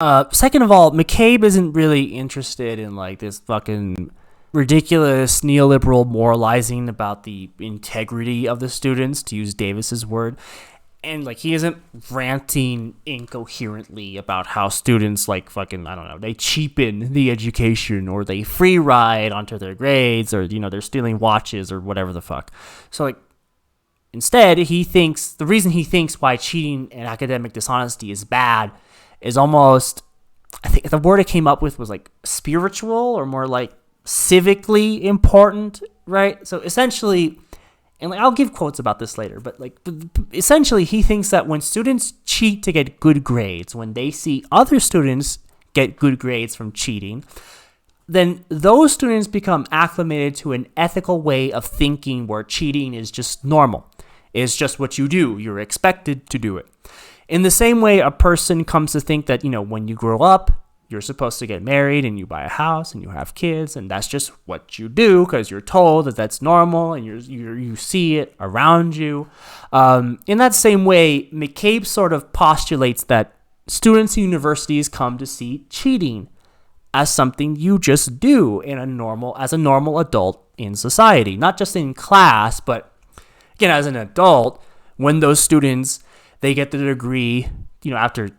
Second of all, McCabe isn't really interested in like this fucking ridiculous neoliberal moralizing about the integrity of the students, to use Davis's word. And like he isn't ranting incoherently about how students like fucking, I don't know, they cheapen the education or they free ride onto their grades, or they're stealing watches or whatever the fuck. So like instead, the reason he thinks why cheating and academic dishonesty is bad is almost, I think the word I came up with was like spiritual, or more like civically important, right? So essentially, and like I'll give quotes about this later, but like essentially he thinks that when students cheat to get good grades, when they see other students get good grades from cheating, then those students become acclimated to an ethical way of thinking where cheating is just normal. It's just what you do. You're expected to do it. In the same way, a person comes to think that, when you grow up, you're supposed to get married and you buy a house and you have kids, and that's just what you do because you're told that that's normal and you see it around you. In that same way, McCabe sort of postulates that students in universities come to see cheating as something you just do as a normal adult in society, not just in class, but again, as an adult, when those students, they get the degree, after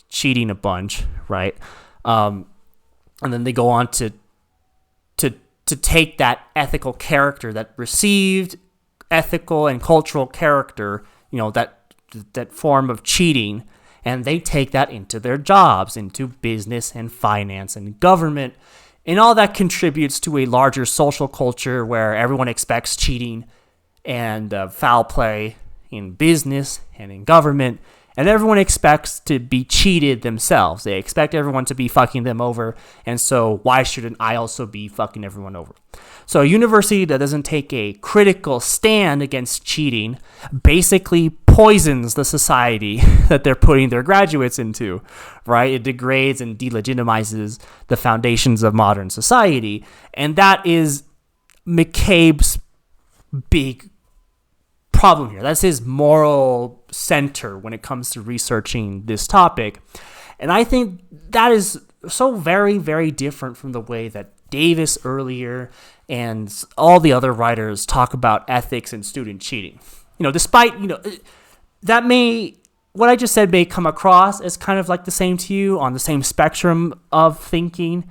cheating a bunch, right? And then they go on to take that ethical character, that received ethical and cultural character, that form of cheating, and they take that into their jobs, into business and finance and government. And all that contributes to a larger social culture where everyone expects cheating and foul play in business and in government, and everyone expects to be cheated themselves. They expect everyone to be fucking them over, and so why shouldn't I also be fucking everyone over? So a university that doesn't take a critical stand against cheating basically poisons the society that they're putting their graduates into, right? It degrades and delegitimizes the foundations of modern society, and that is McCabe's big problem here. That's his moral center when it comes to researching this topic. And I think that is so very, very different from the way that Davis earlier and all the other writers talk about ethics and student cheating. Despite, what I just said may come across as kind of like the same to you, on the same spectrum of thinking.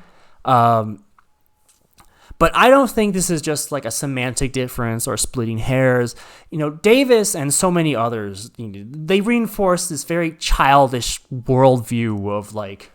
But I don't think this is just like a semantic difference or splitting hairs. Davis and so many others, they reinforce this very childish worldview of like,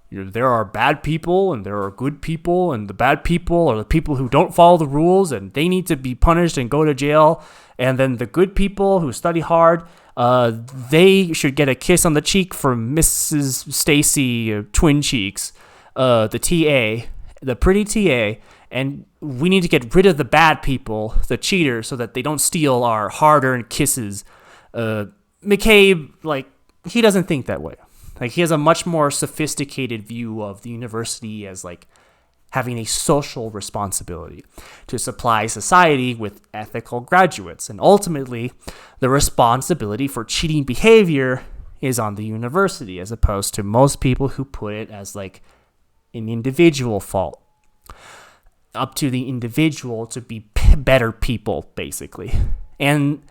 there are bad people and there are good people, and the bad people are the people who don't follow the rules and they need to be punished and go to jail. And then the good people who study hard, they should get a kiss on the cheek from Mrs. Stacy Twin Cheeks, the TA, the pretty TA. And we need to get rid of the bad people, the cheaters, so that they don't steal our hard-earned kisses. McCabe, he doesn't think that way. He has a much more sophisticated view of the university as, having a social responsibility to supply society with ethical graduates. And ultimately, the responsibility for cheating behavior is on the university, as opposed to most people who put it as, an individual fault. Up to the individual to be better people, basically. And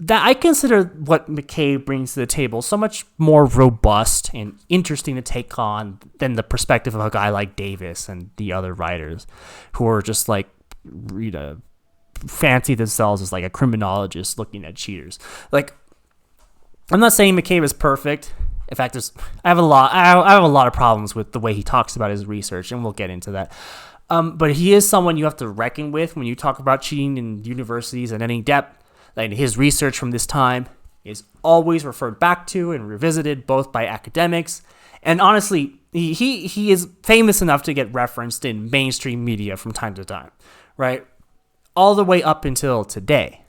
that I consider what McCabe brings to the table so much more robust and interesting to take on than the perspective of a guy like Davis and the other writers who are just fancy themselves as a criminologist looking at cheaters. I'm not saying McCabe is perfect. In fact, I have a lot of problems with the way he talks about his research, and we'll get into that. But he is someone you have to reckon with when you talk about cheating in universities in any depth. His research from this time is always referred back to and revisited both by academics. And honestly, he is famous enough to get referenced in mainstream media from time to time, right? All the way up until today.